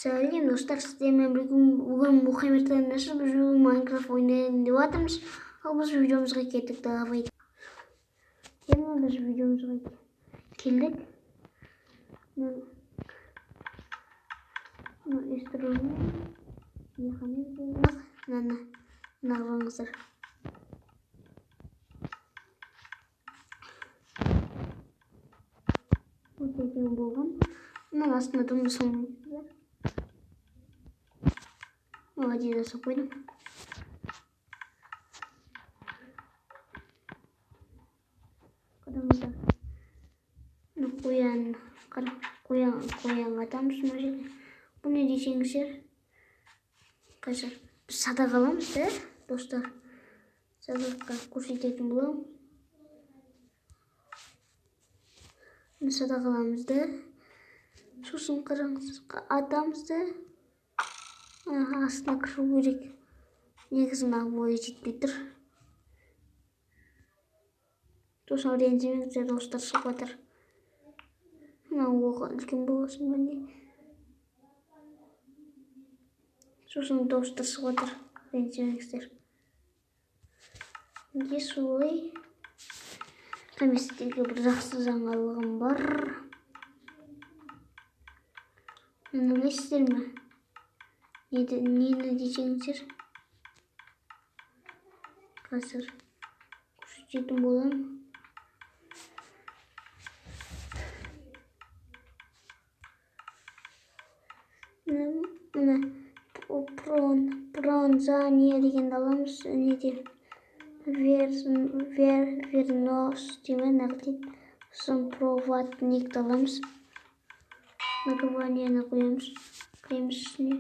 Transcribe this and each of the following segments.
Сәлем достар, сіздермен бүгін Мұхаммедтің нашыр біз Майнкрафт ойнайын деп жатырмыз. Ал біз видеомызға кеттік. Давай. Енді біз видеомызға келдік. Нағылыңыздар. Өтетін болған. Мұның астына тұрмыз соңыздар. Молодец, қойдым. Қараңыздар. Қоян атамыз мына жерде. Бұл не десеңіздер? Қазір біз садақ аламыз да, достар. Садаққа көрсететін боламыз. Садақ аламыз да. Сосын қараңыз, атамыз да. Астына кіру керек. Негізі мына бойы жетпей тұр. Сосын ренжімеңіздер, достар, шығып жатыр. Мына оғы үлкен болсын бәле. Сосын достар шығып жатыр. Ренжімеңіздер. Неге солай? Сіздерге бір жақсы жаңалығым бар. Мұны білесіздер ме? Нені десеңіздер? Қазір көрсететін боламын. Мына пронзание дегенді аламыз. Неде? Вернос деймін нағылдейді. Сосын проводникті аламыз. Нагованиені қоямыз. Қоямыз ішіне.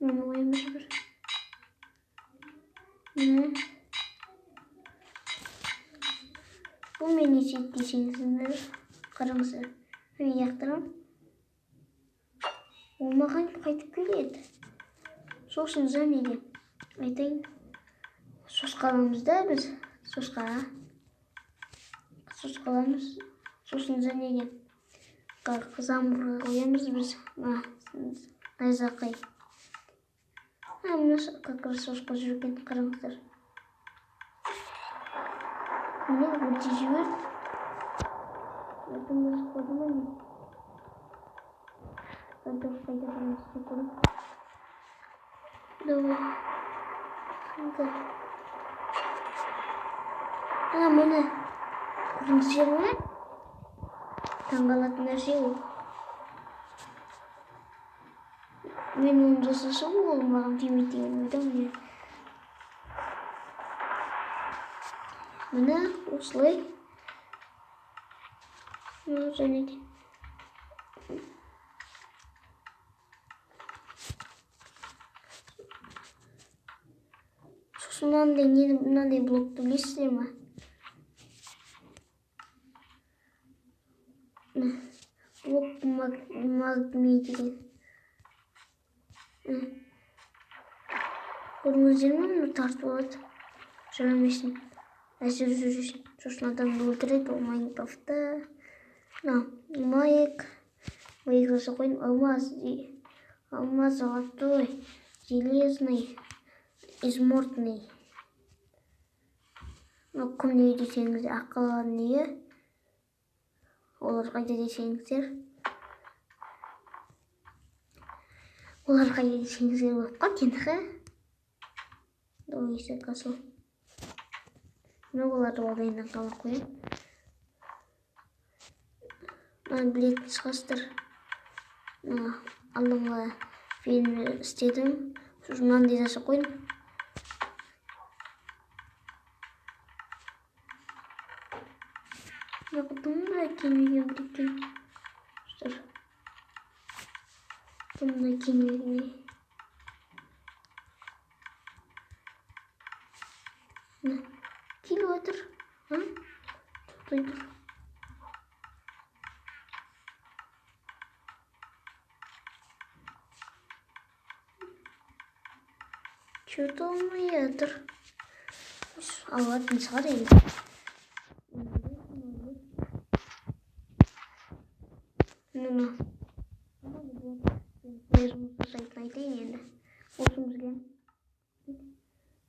Оны қоямыз бір. Бұл мен есет десеңіздер. Қараңыздар. Мен яқтырам. Ол маған қайтып келеді. Сосын неге? Айтайын. Сосқа аламыз да біз. Сосқа аламыз. Сосын неге? Замбырға қоямыз біз. Найзақай. Мына как раз сосқа жүрген, қараңыздар. Міне өте жіберді. Өтіміз қойды ма не? Қайда тұрмызды көріп. Давай. Міне. Көріңіздер ме? Таңғалатын нәрсе ол. Мен оны жасасам ол маған тимейді деген ойдам не. Міне осылай. Және де. Сосын мынандай блокты білесіздер ме? Блок магми деген. Көріңіздер ме? Мұны тартып алады. Жарамайсың. Әзір жүресің. Сосын адамды өлтіреді ол Майнкрафтта. Майк. Майкросы қойын. Алмаз золотой. Железный. Измортный. Күн не десеңіздер? Ақылған не? Олар қайда десеңіздер? Олар қайда десеңіздер болып қайтенді? Давай касыл. Мен оларды олайынан қалып қойын. Білетін шығастыр. Алдыңға фильм істедім. Сосын мынандай жасап қойын. Бұнда кеңейген білетін. Бұнда кеңейген. Келіп отыр. Тоқтай тұр. Что-то olmay жатыр. Алатын шығар енді. No. Өзімізді сайтын айтайын енді. Осымызға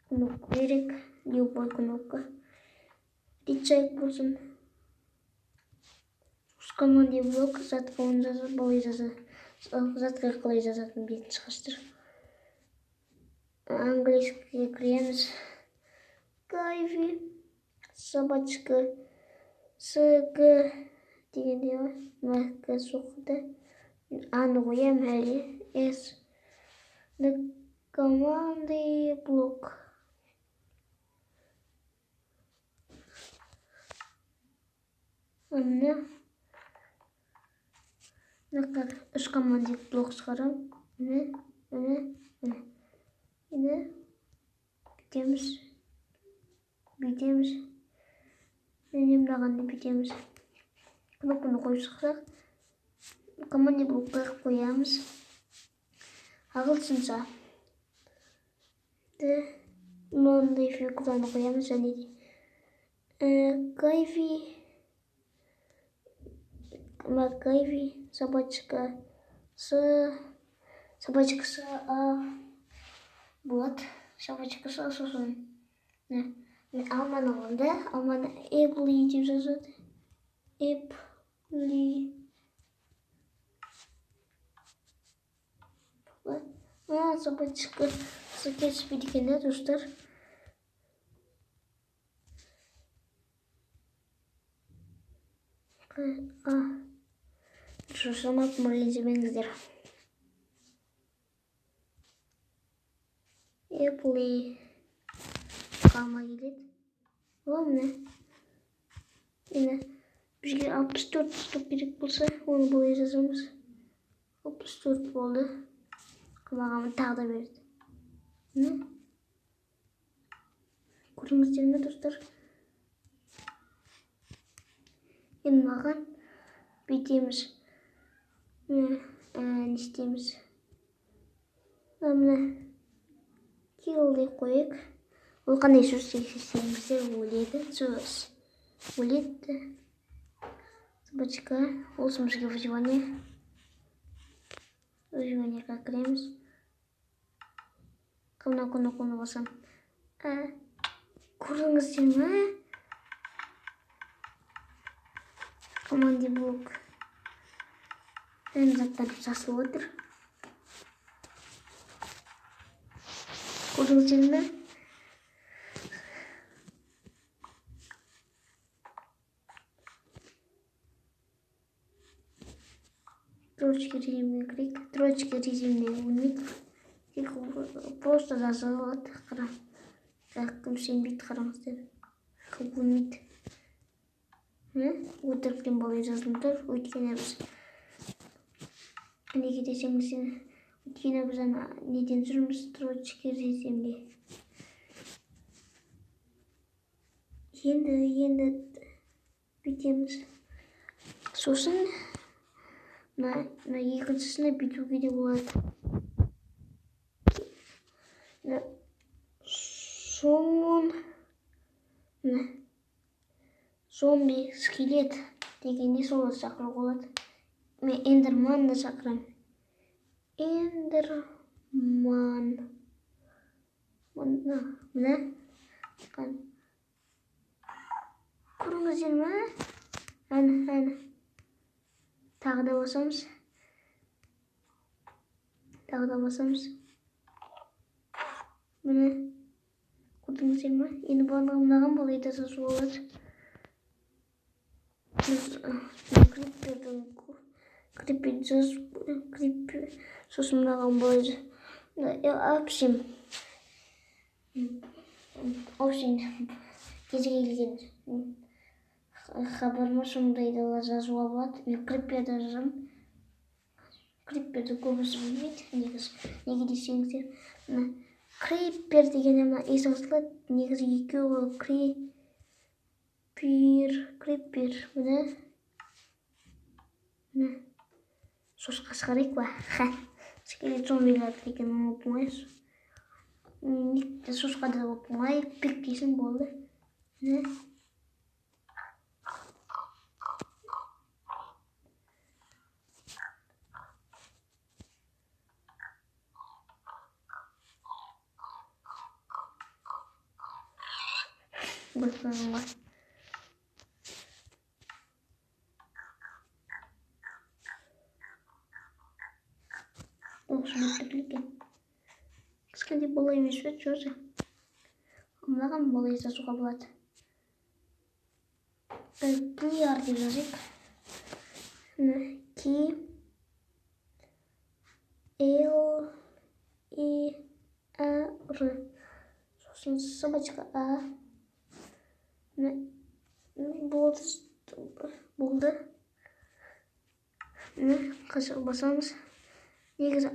кнопка керек, любой кнопка. Речайк болсын. С команде блок затқа оны жазып, былай жазады. Затқа қалай жазатын бетін шығаштыр. Английскіге кіреміз. Кайфи. Собачка. СГ дегенде ғой. Мәкі соқыды. Аны қоям әлі. С. Команды блок. Аны. Нақар үш команды блок шығарам. Енді бүйтеміз. Және мынағанды бүйтеміз. Кнопканы қойып шықсақ, команды блокқа қоямыз. Ағылшынша. Мынандай фигураны қоямыз және Макайви, собачка болады. Собачка сосын. Алманы алғанда, алманы Эбли деп жазады. Эбли. Собачка кетіспейді екен де, достар. Шошамап ренжімеңіздер. Эбли. Қалма келеді. Ол міне. Бізге 64 стоп керек болса, оны былай жазамыз. 64 болды. Маған тағы да берді. Көріңіздер ме, достар? Енді маған бүйтеміз. Не істейміз? Мына килдей қойық. Ол қандай сөз десеңіздер өледі. Сөз. Өледі. Собачка. Осымызға выживание. Выживаниеға кіреміз. Қона басам. Көріңіздер ме? Команды блок. Заттар жасылып отыр. Көріңіздер ме? Строчки режиміне кірейік. Строчки режиміне өлмейді. Просто жазылады. Қара. Кім сенбейді, қараңыздар. Өлмейді. Өтіріктен болай жазылып тұр. Өйткені біз неге десеңіздер, өйткені біз неден жүрміз, строчки режимде. Енді бүйтеміз. Сосын екіншісіне бүйтуге де болады. Зомби, скелет дегенде солай шақыруға болады. Мен эндерманды шақырам. Эндерман. Мына. Көріңіздер ме? Әні. Тағы да басамыз. Міне. Көрдіңіздер ме? Енді барлығы мынаған болай да жазу болады. Криппер сосын мынаған болай. Общем, кезге келген хабарыма сондайды жазуға болады. Мен крипперді жазам. Крипперді көбісі білмейді. Неге десеңіздер. Криппер деген есі қосылады. Негізі екеуі криппер. Міне. Сосқа шығарайық ба? Скелет зомбиларды деген оп-оңай. Сосқа да оп-оңай. Пиккесін болды. Баспаған ғой. Осы бітірлікен. Кішкенде бола емес пе, жозы. Мынаған бола жасауға болады. Clear деп жазайық. K L E R. Сосын собачка А. Болды. Қашық басамыз. Негізі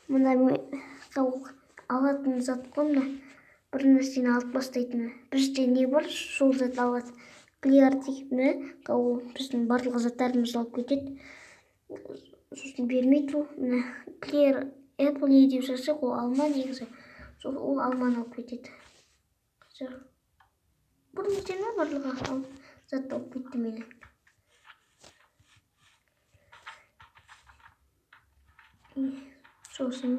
мына алатын зат қой, бір нәрсені алып бастайтыны. Бізде не бар, сол зат алады. Clear деймін, қауыл біздің барлық заттарымызды алып кетеді. Сосын бермейді ол. Clear apple не деп жазсақ, ол алма негізі. Ол алманы алып кетеді. Бұл нәрсені барлығы затты алып кетті мені. Сосын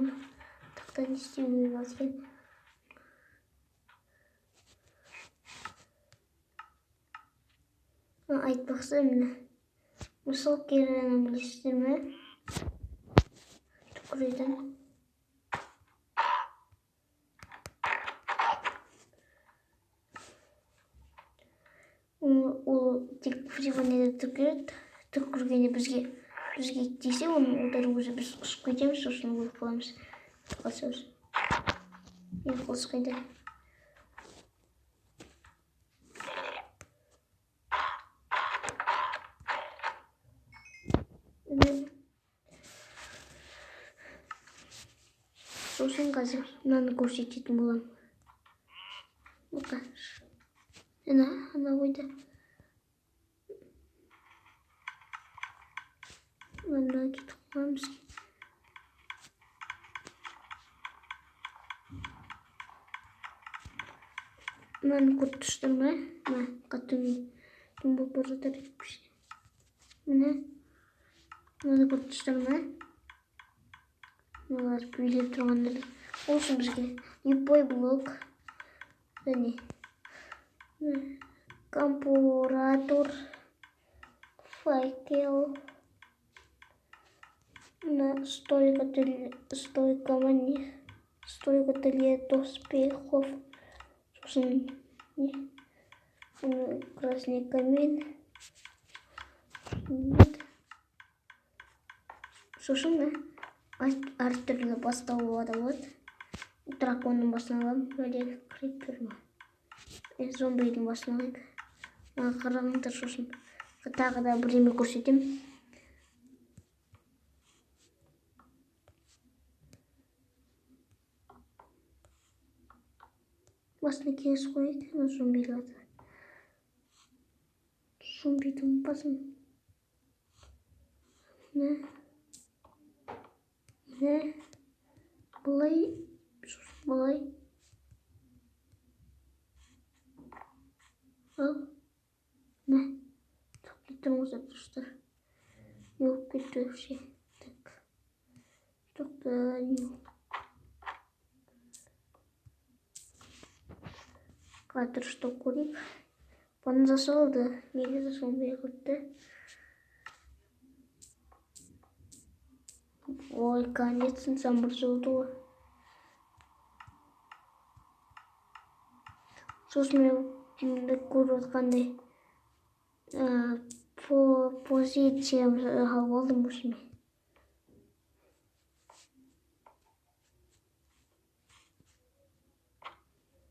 тақтан істеуге баскен. Айтпақшы, мысал керені білесіздер ме? Түкіретін. Ол тек фриванеде түкіреді. Түкіргенде бізге десе, оның ұлдары өзі біз ұшып кетеміз, сосын өліп қаламыз. Қалсамыз. Ең қылыс қайда. Сосын қазір мынаны көрсететін болам. Ана ойда. Мына кетіп қаламыз. Мынаны көріп тұрсыздар ма? Қатымен болып бара жатыр. Мынаны көріп тұрсыздар ма? Мыналар билеп тұрғандар. Олсын бізге любой блок. Және компуратор, факел, стойка для доспехов, красный камень. Сосын әртүрлі бастау болады. Драконның басына аламын, әлде крипер ма? Зомбидің басына алайық. Қарағыңдар, сосын тағы да біреме көрсетем. Басына кеңес қойып, зомбиларды. Зомбидің басын. Бұлай. Тұрмыздар достар. Yok кетті вообще. Так. Тоқта не. Қатыр что көрейік. Бұны жасалды. Негізі сондай қытты. Ой, конец ансамбль жолды. Сосын мен көріп отқандай позициям алып алдым осыны.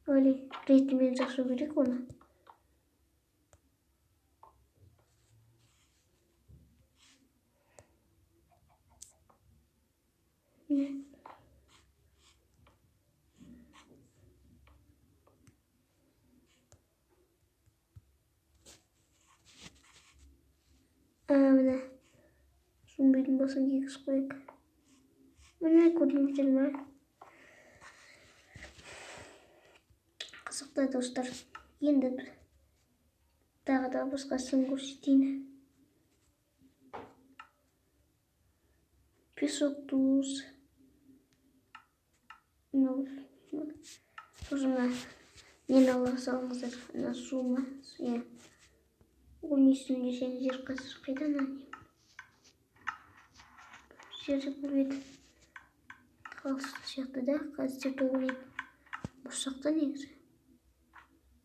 Али, ретімен жасау керек оны. Міне. Зомбидің басын кегіз қойық. Міне көрдіңіздер ме? Қызықты достар. Енді бір тағы да басқасын көрсетейін. Песок туз. Сосын Мені ала салыңыздар. Ана су ма? Иә. Оның үстінде сен жер қазір қайдан ане? Жері бұл еді. Қалысты сияқты да. Қазір толы еді. Осы жақта негізі.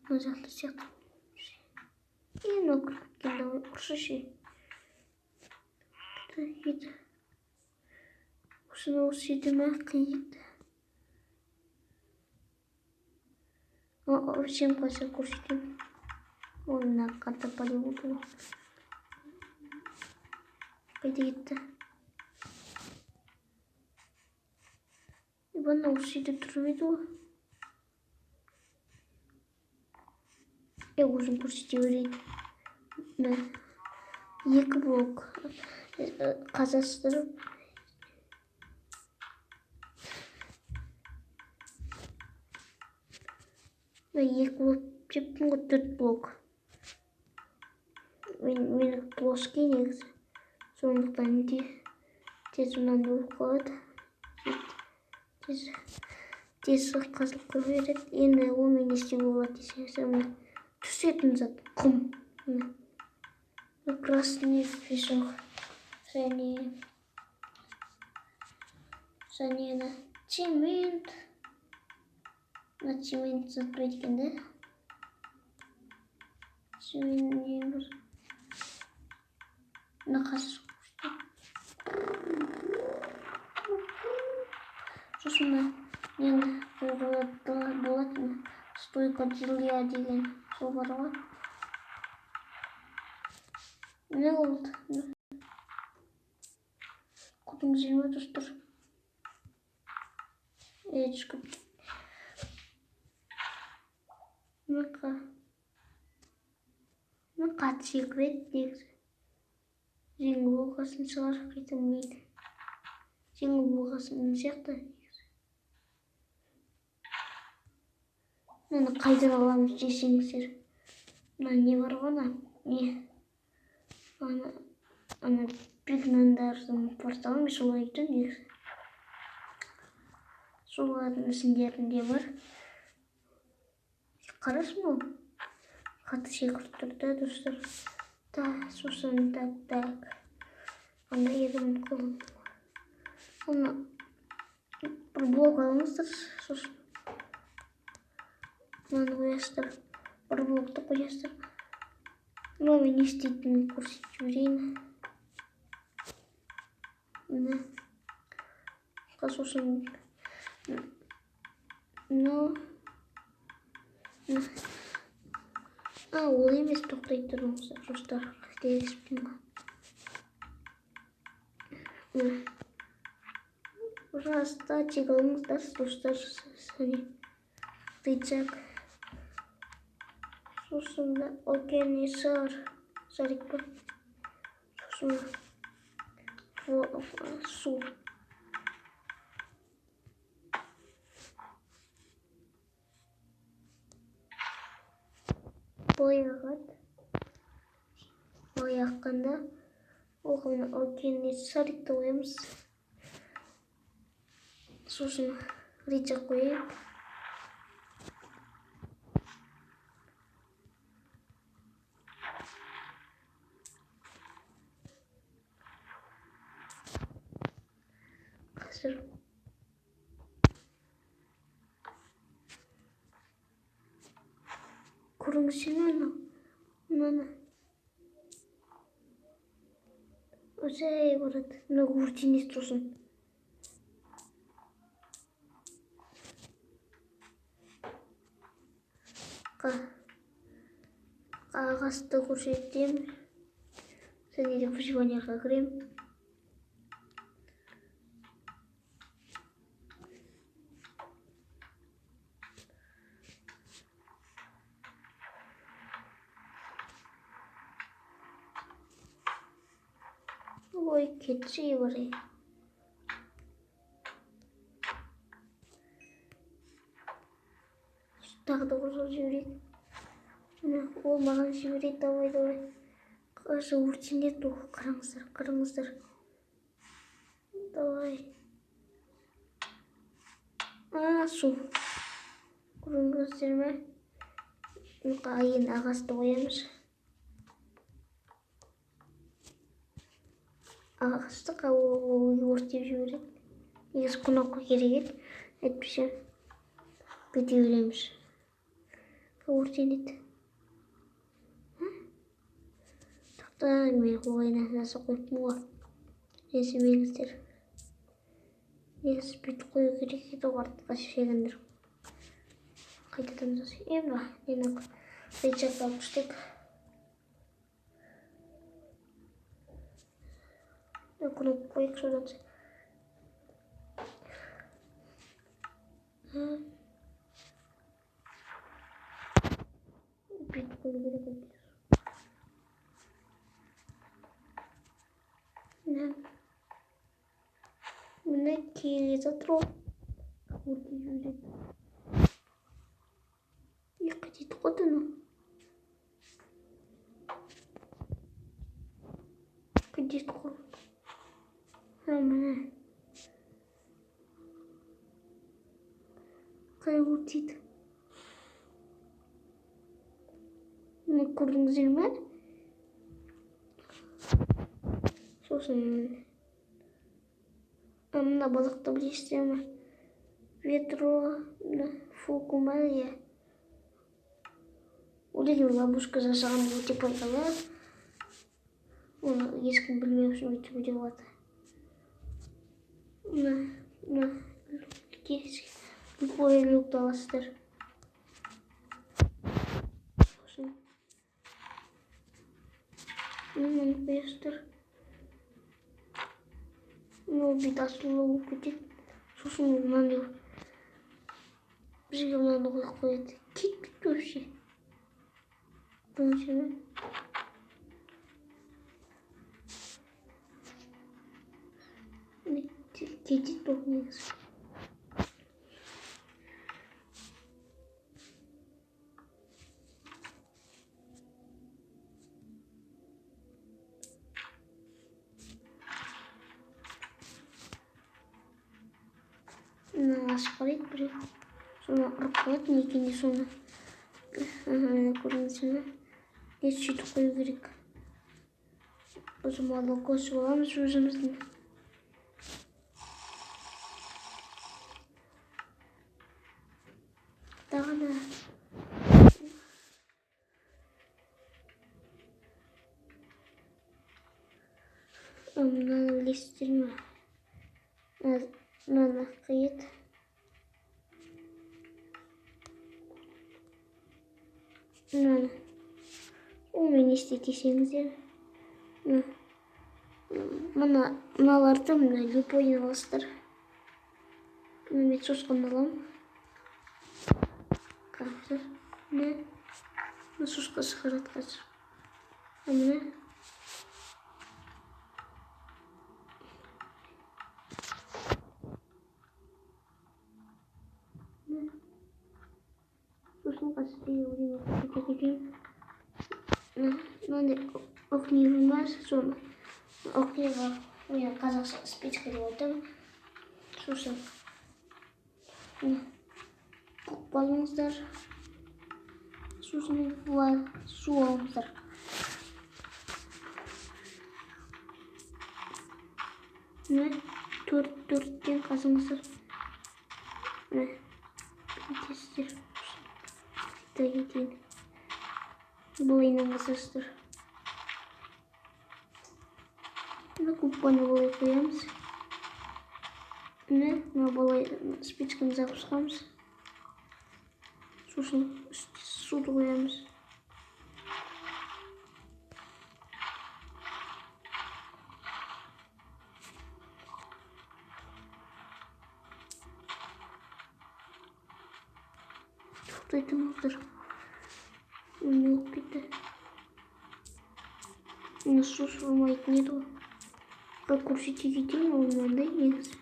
Мына жақта сияқты. Мынау кіріп кеткен давай ұршы ше. Еді. Осыны осы еді ма қиып. Всем қазір көрсетемін. Мына қарта полигон болды. Қайда кетті? Иван осы еді тұрып еді ғой. Өзім көрсете берейін. Екі блок қазастырып. Екі блок жептім ғой, 4 блок. Мені плоский негізі. Сондықтан тез мұнан болып қалады. Тез қазылып көріп береді. Енді оны не істеуге болады десеңіздер. Түсетін зат құм. Красный песок. Және цемент. На цемент затпайды екен да. Цемент не бір. Мына қазір. Сосын енді болады. Стойка дилья деген сол бар ғой. Не болды? Құтың жеме достар. Түшкіп. Қатты секіреді негізі. Жеңіл болғасын шығар, қайтылмайды. Жеңіл болғасын сияқты. Мені қайдан аламыз десеңіздер. Мына не бар ғой, ана пигмендардың порталы солай екен негізі. Солардың ісіндерінде бар. Қарасын ол. Қатты секіріп тұр да достар. Сосын так. Анда едім қолым. Оны бір блок алыңыздар. Сосын мынаны қоясыздар. Бір блокты қоясыздар. Мынау не істейтінін көрсетіп жіберейін. Сосын ол емес, тоқтай тұрыңыздар достар. Қателеспеймін. Пожалуйста, алыңыздар достар. Рычаг. Сосын да океанный шарик бар. Сосын су. Былай аққанда оған океанный шарикті қоямыз. Сосын рычаг қояйық. Қазір көріңіздер мынаны. Осылай барады. Мына өртенес тұрсын. Қағазды көрсетемін. Және де выживанияға кіремін. Ой, кетші барай. Тағы да қосып жіберейік. Ол маған жіберейік, давай. Қашы өртенеді ол. Қараңыздар. Давай. Су. Көріңіздер ме? Ayın ağası da koyarız. Ağası da yoğurtayıp jibirip. Негізі қонаққа керек еді. Әйтпесе кете береміз. Өртенеді. Тақта мен қойына наса қойыппын ғой. Естімеңіздер. Негізі бүйтіп қою керек еді ғой артқа шегіндір. Қайтадан жасай. Енді мені рычаг алып түстік. Кнопка қойық содан соң. Бүйтіп қою керек еді. Міне келе жатыр ғой. Өртеп жібереді. Қайтеді ғой бұны. Қайтеді ғой. Міне. Қай өртейді. Міне көрдіңіздер ме? Сосын мына балықты білесіздер ме? Ветро, фукумария. Олеген ловушка жасаған өте пайдалы. Оны ешкім білмеу үшін өйтіп өте болады. Мына любой люкты аласыздар. Сосын мынаны қоясыздар. Ол бет асылы болып кетеді. Сосын мынаны бізге мынаны қойып қояды. Кетпейді вообще. Көрдіңіздер ме? Кетеді бұл негізі. Ашып қарайды біреу. Соны ұрып қояды, не екенде соны. Көрдіңіздер ме? Сөйтіп қою керек. Осы малы қосып аламыз өзіміздің. Тағы да. Мынаны білесіздер ме? Мынаны қиып. Мынаны. Мен не істейді десеңіздер. Мыналарды любой аласыздар. Мен сосқан аламын. Қазір. Сосқа шығарады қазір. Міне. Сосын қазір өтекекен. Мынандай оқневім бар, соны оқнева мен қазақша спичка деп айтамын. Сосын бұқып алыңыздар. Сосын су алыңыздар. Төрттен қазыңыздар. Кетесіздер. Кетейін. Былайынан қазасыздар. Купаны былай қоямыз. Былай спичканы запускамыз. Сосын суды қоямыз. Тоқтайтын олдар. Мені өп кетті. Су сұрмайтын еді ғой. Көрсете кетейін ол мынандай негізі.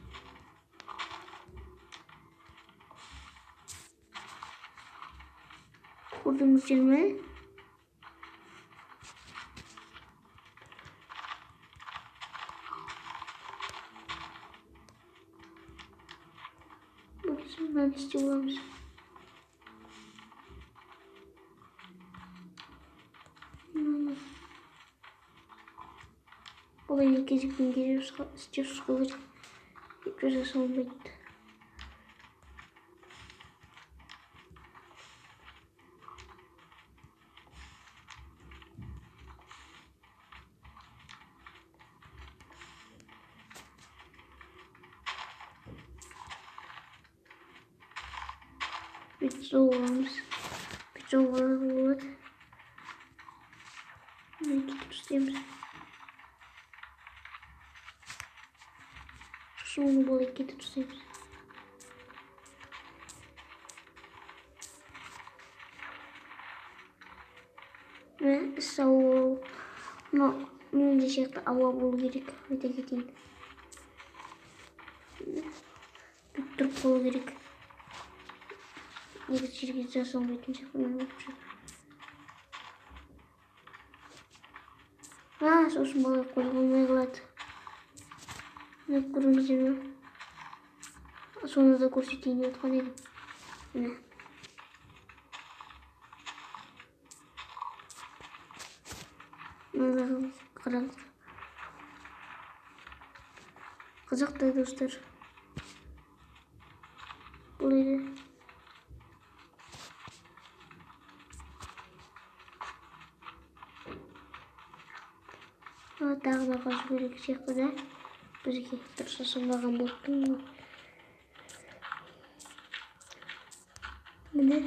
Көрдіңіздер ме? Мынаны істеп аламыз. Ол енді кезекпен істеп шығу керек. Епке жасалынбайды. Бүйтіп соғамыз. Бүйтіп соғуға болады. Кетіп істейміз. Соны болып кетіп істейміз. Сау. Мынандай сияқты ауа болу керек. Айта кетейін. Бүйтіп тұрып қалу керек. Негізі жерге жасалмайтын сияқты. Сосын бала қозғалмай қалады. Көріңіздер ме? Соны да көрсетейін деп отқан едім. Қараңыз. Қызықты достар. Бұл еді. Тағы да қажу керек сияқты да. Бізге дұрыс жасалмаған болыпты. Міне.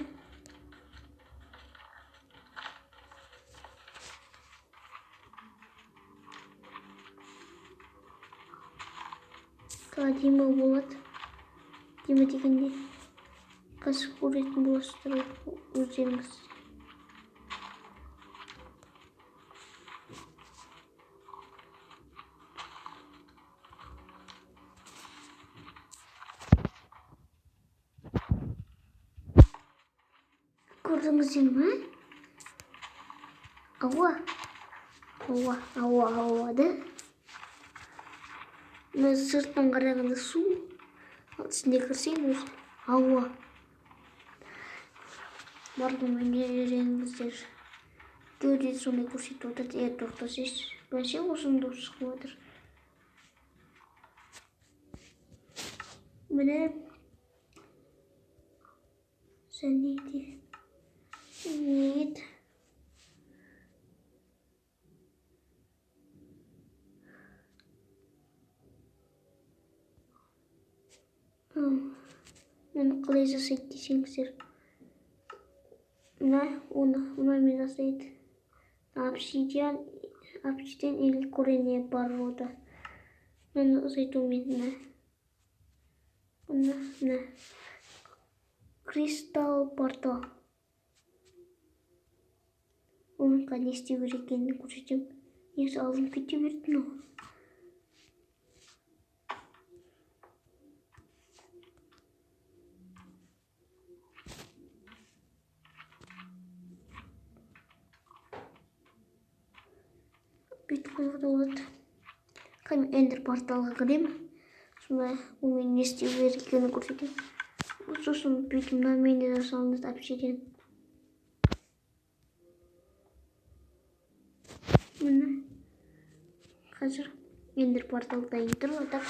Дима болады. Дима дегенде қазір көретін боласыздар өздеріңіз. Көрдіңіздер ме? Ауа да. Сырттан қарағанда су, ішінде кірсең өзі ауа. Бардың үйреніңіздер. Көре сондай көрсетіп отырды. Тоқтасыз. Бәсе осыны дұрыс шығып отыр. Міне. Сәнейді. Нет. Мен қалай жасайды десеңіздер. Оны мен жасайды. Обсидиан или коренья порода. Мен жасайтумен. Кристалл портал. Оның не істеу керек екенін көрсетемін. Негізі алынып кете берді. Бүйтіп қойғанда болады. Қаймен эндер порталға кіремін. Сонда онымен не істеу керек екенін көрсетемін. Сосын бүйтіп мынамен де жасалынады обсидиан. Міне. Қазір эндер портал дайын тұр. Так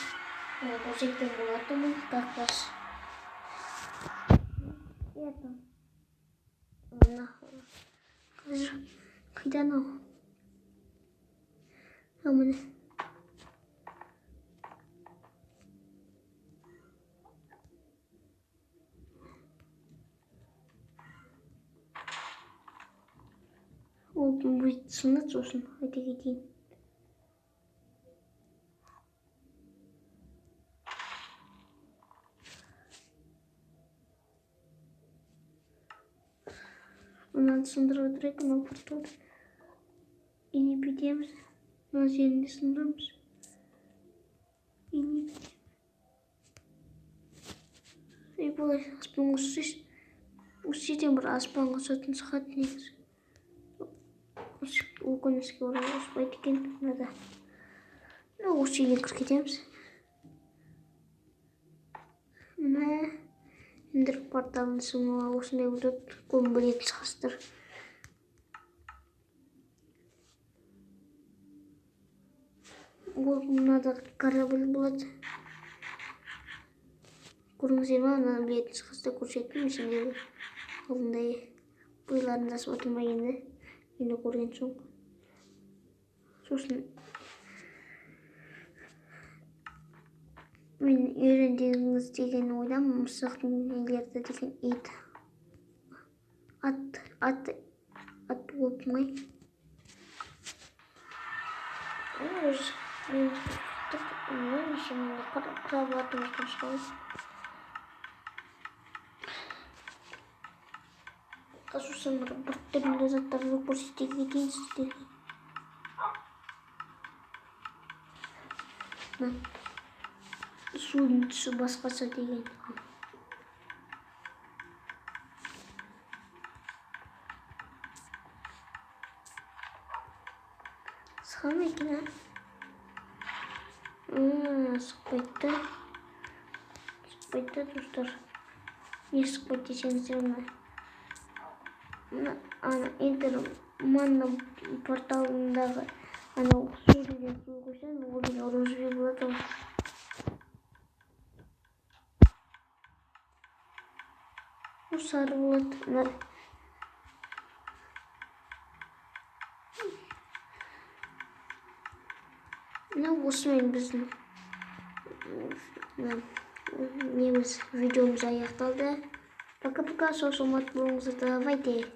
көрсеткен болатынмын. Как раз. Қазір қайдан ол? Міне. Ол бүйтіп сынады сосын айта кетейін. Мынаны сындырып отырайық, мына порталды. Ине бүйтеміз. Мына жерінде сындырамыз. Ине бүйтеміз. И бұлай аспанға ұшсайсыз. Ұшсайден бір аспанға ұшатын шығады негізі. Өкінішке орай ұшпайды екен. Мынада. Осы жерден кіріп кетеміз. Мына эндер порталының сымы осындай өтеді. Көмбілетін шығастыр. Ол мынада корабль болады. Көріңіздер ма, ана бетін шығыста көрсеттім сендерге. Алдындай бойларын жасап отырмай енді. Мені көрген соң. Сосын мен үйрендіңіз деген ойдамын. Мысықтың нелерді деген ит. Ат болып ма? Сосын бір түрлі заттарды көрсете кетейін сіздерге. Судың түсі басқаша деген. Сыға ма екен, а? Sıkmaydı. Sıkmaydı dostlar. Niye sıkmaydı deseniz ana Enter Manna portalınдағы ана су деген су қойсаң, ол деген оранжевый болады. Ол сары болады. Осымен біздің неміз видеомыз аяқталды. Пока-пока, сау саламат болыңыздар. Давайте.